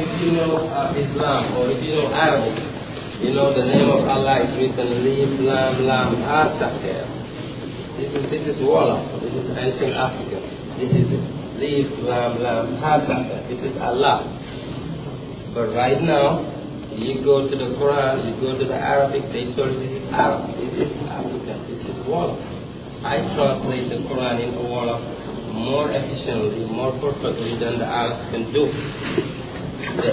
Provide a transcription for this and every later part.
If you know Islam or if you know Arabic, you know the name of Allah is written Leaf Lam Lam Ha-Saker. This is Wolof. This is ancient African. This is Leaf Lam Lam Ha-Saker. This is Allah. But right now, you go to the Quran, you go to the Arabic, they told you this is Arabic, this is African, this is Wolof. I translate the Quran in Wolof more efficiently, more perfectly than the Arabs can do. The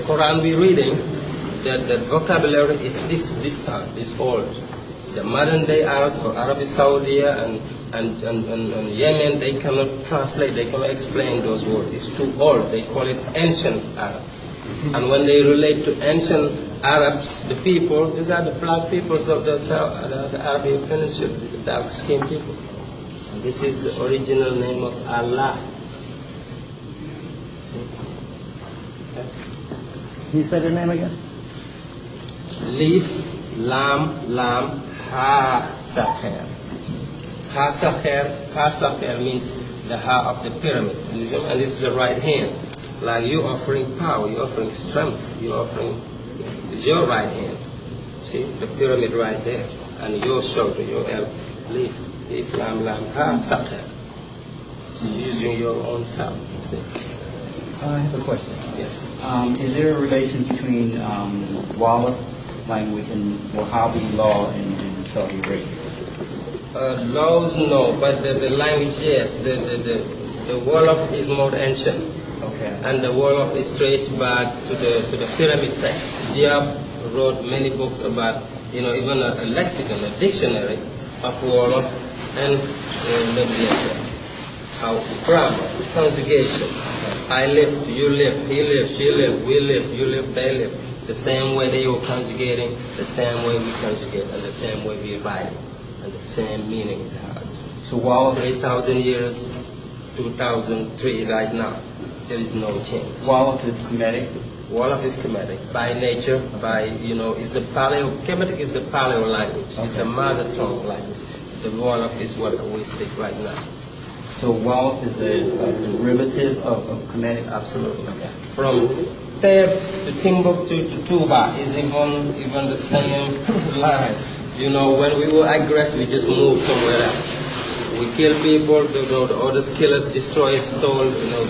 Quran we're reading, the vocabulary is this time, is old. The modern day Arabs for Arabic Saudi and Yemen, they cannot translate, they cannot explain those words. It's too old. They call it ancient Arabs. And when they relate to ancient Arabs, the people, these are the black peoples of the Arabian Peninsula. These are dark-skinned people. And this is the original name of Allah. Can you say the name again? Leaf, Lam, Lam, Ha-Saker. Ha-Saker means the Ha of the pyramid. And this is the right hand. Like you offering power, you offering strength, you offering, it's your right hand. See, the pyramid right there. And your shoulder, your elbow, leaf, Lam, Lam, Ha-Saker. So you're using your own self. See? I have a question. Yes. Is there a relation between Wolof language and Wahhabi law in Saudi Arabia? Laws, no, but the language, yes. The Wolof is more ancient. Okay. And the Wolof is traced back to the pyramid text. Diab wrote many books about, even a lexicon, a dictionary of Wolof, and how grammar, conjugation. I lift, you lift, he lifts, she lifts, we lift, you lift, they lift. The same way they were conjugating, the same way we conjugate, and the same way we write it, and the same meaning it has. So Wolof, 3,000 years, 2003 right now. There is no change. Wolof is Kemetic? Wolof is Kemetic. By nature, it's the Kemetic is the Paleo language. Okay. It's the mother tongue language. The Wolof is what we speak right now. So Wolof is a derivative of Kemetic? Absolutely. Okay. From Thebes to Timbuktu to Tuba is even the same line. When we were aggressive, we just moved somewhere else. We kill people, the others kill us, destroy, stole,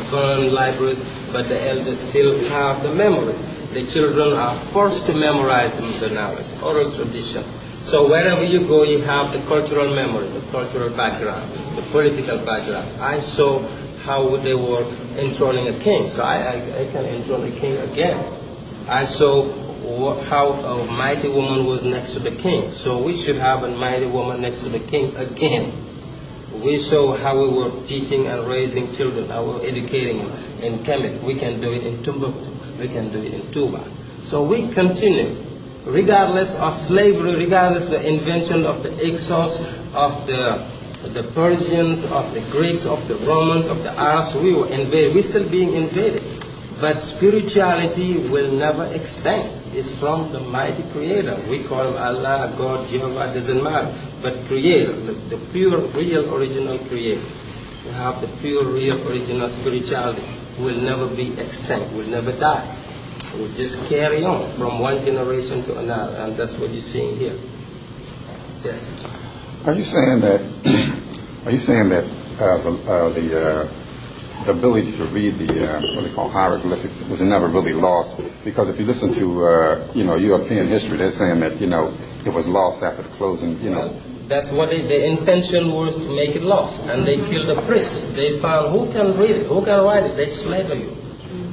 burn libraries, but the elders still have the memory. The children are forced to memorize the knowledge, oral tradition. So wherever you go, you have the cultural memory, the cultural background, the political background. I saw how they were enthroning a king, so I can enthrone a king again. I saw how a mighty woman was next to the king, so we should have a mighty woman next to the king again. We saw how we were teaching and raising children, how we were educating them in Kemet. We can do it in Timbuktu. We can do it in Tuba. So we continue, regardless of slavery, regardless of the invention of the Exodus, of the Persians, of the Greeks, of the Romans, of the Arabs. We were invaded. We're still being invaded. But spirituality will never extinct. It's from the mighty Creator. We call him Allah, God, Jehovah, doesn't matter. But Creator, the pure, real, original Creator. We have the pure, real, original spirituality. Will never be extinct. Will never die. Will just carry on from one generation to another, and that's what you're seeing here. Yes. Are you saying that? The ability to read the what they call hieroglyphics was never really lost, because if you listen to European history, they're saying that it was lost after the closing. Well, that's what the intention was, to make it lost, and they killed the priests. They found who can read it, who can write it. They slaughter you,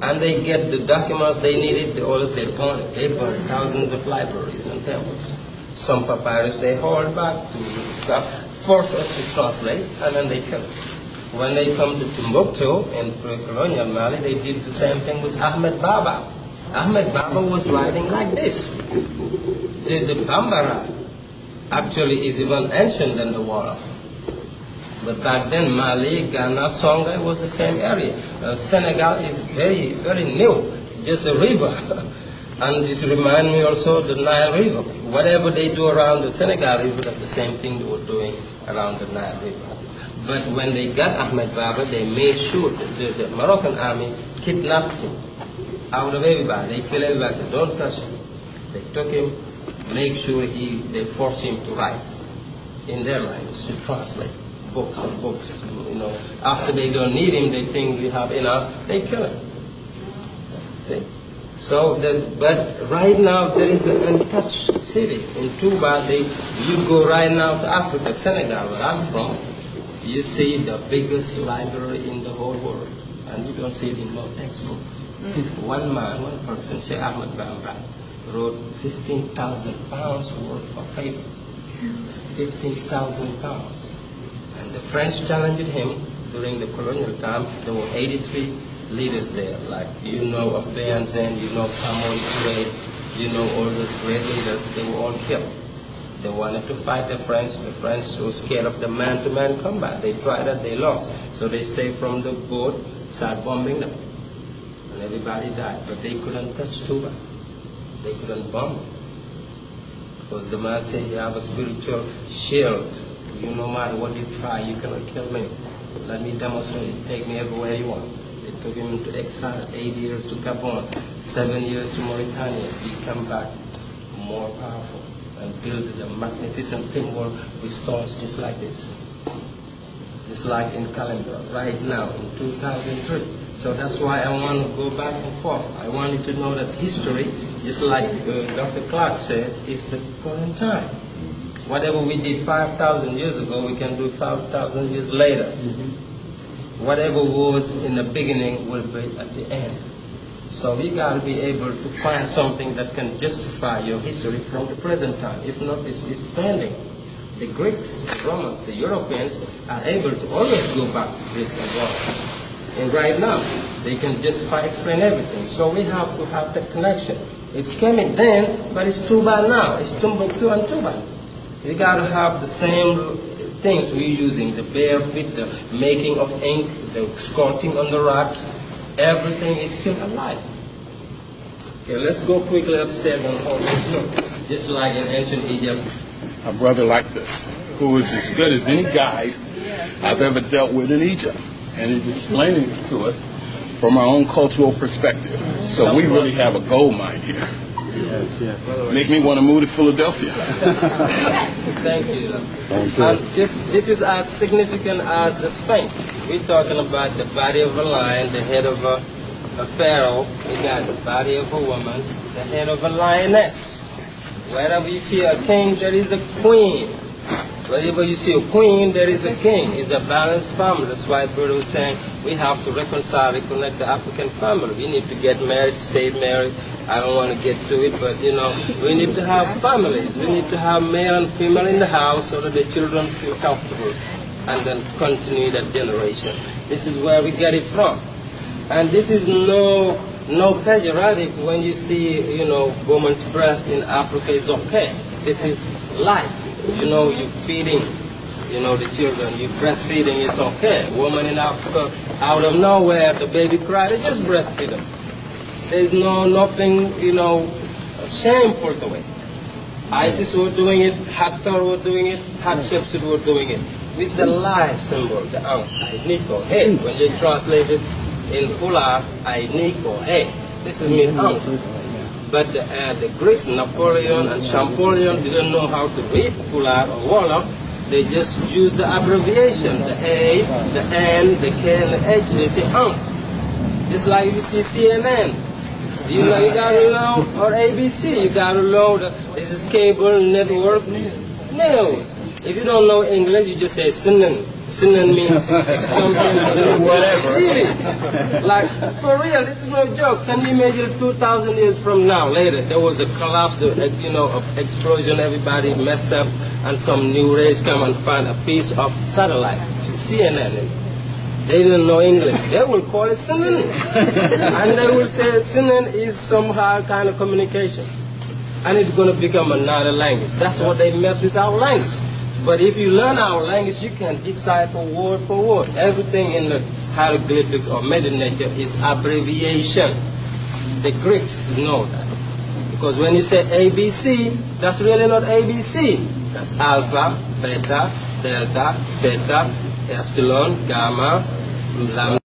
and they get the documents they needed. The others they burn it. They burn thousands of libraries and temples. Some papyrus they hold back to force us to translate, and then they kill us. When they come to Timbuktu in pre-colonial Mali, they did the same thing with Ahmed Baba. Ahmed Baba was writing like this. The Bambara actually is even ancient than the Wolof. But back then, Mali, Ghana, Songhai was the same area. Senegal is very, very new. It's just a river. And this reminds me also of the Nile River. Whatever they do around the Senegal River, that's the same thing they were doing around the Nile River. But when they got Ahmed Baba, they made sure that the Moroccan army kidnapped him out of everybody. They killed everybody. Said, don't touch him. They took him, make sure they forced him to write in their language, to translate books and books. You know, after they don't need him, they think we have enough, they kill him. See? So, but right now there is an untouched city in Touba. You go right now to Africa, Senegal, where I'm from. You see the biggest library in the whole world, and you don't see it in no textbook. One man, one person, Sheikh Ahmed Bamba, wrote 15,000 pounds worth of paper. 15,000 pounds. And the French challenged him during the colonial time. There were 83 leaders there, like you know of Béhanzin, you know Samoy Touré, you know all those great leaders. They were all killed. They wanted to fight the French. The French were scared of the man-to-man combat. They tried it, they lost. So they stayed from the boat, started bombing them. And everybody died. But they couldn't touch Touba. They couldn't bomb it. Because the man said, you have a spiritual shield. You, no matter what you try, you cannot kill me. Let me demonstrate it. Take me everywhere you want. They took him into exile, 8 years to Gabon, 7 years to Mauritania. He came back more powerful and built a magnificent temple with stones just like this. Just like in Calendar, right now, in 2003. So that's why I want to go back and forth. I want you to know that history, just like Dr. Clark says, is the current time. Whatever we did 5,000 years ago, we can do 5,000 years later. Whatever was in the beginning will be at the end. So we got to be able to find something that can justify your history from the present time. If not, it's pending. The Greeks, the Romans, the Europeans are able to always go back to Greece and Rome. And right now, they can justify, explain everything. So we have to have that connection. It's coming then, but it's Touba now. It's Timbuktu and Touba. We got to have the same things we're using, the bare feet, the making of ink, the sculpting on the rocks. Everything is still alive. Okay, let's go quickly upstairs and hold this look. Just like in ancient Egypt. A brother like this, who is as good as any guide I've ever dealt with in Egypt. And he's explaining it to us from our own cultural perspective. So we really have a gold mine here. Yes, yes. Make me want to move to Philadelphia. Thank you. And this is as significant as the Sphinx. We're talking about the body of a lion, the head of a pharaoh. We got the body of a woman, the head of a lioness. Wherever you see a king, there is a queen. Wherever you see a queen, there is a king. It's a balanced family. That's why Brother was saying we have to reconcile, reconnect the African family. We need to get married, stay married. I don't want to get to it, but you know, we need to have families. We need to have male and female in the house so that the children feel comfortable and then continue that generation. This is where we get it from. And this is no pejorative when you see, you know, woman's breast in Africa is okay. This is life. You know, you're feeding, you know, the children. You're breastfeeding, it's okay. Woman in Africa, out of nowhere, the baby cried, they just breastfeed them. There's nothing, you know, shameful to it. ISIS were doing it, Hathor were doing it, Hatshepsut were doing it. With the life symbol, the Ankh, Ainiko, hey. When you translate it in Pula, Ainiko, hey. This is mean Ankh. But the Greeks, Napoleon and Champollion, didn't know how to read Pula or Wolof. They just used the abbreviation, the A, the N, the K, and the H. They say Ankh. Just like you see CNN. You know, you gotta know, or ABC, you gotta know this is cable network news. If you don't know English, you just say Sinan. Sinan means something, whatever. Really. Like, for real, this is no joke. Can you imagine 2,000 years from now, later, there was a collapse, you know, of explosion, everybody messed up, and some new race come and find a piece of satellite, CNN. They didn't know English. They will call it Sinan. And they will say Sinan is somehow kind of communication. And it's going to become another language. That's what they mess with our language. But if you learn our language, you can decipher word for word. Everything in the hieroglyphics or Mother Nature is abbreviation. The Greeks know that. Because when you say ABC, that's really not ABC. That's alpha, beta, delta, zeta, epsilon, gamma, lambda.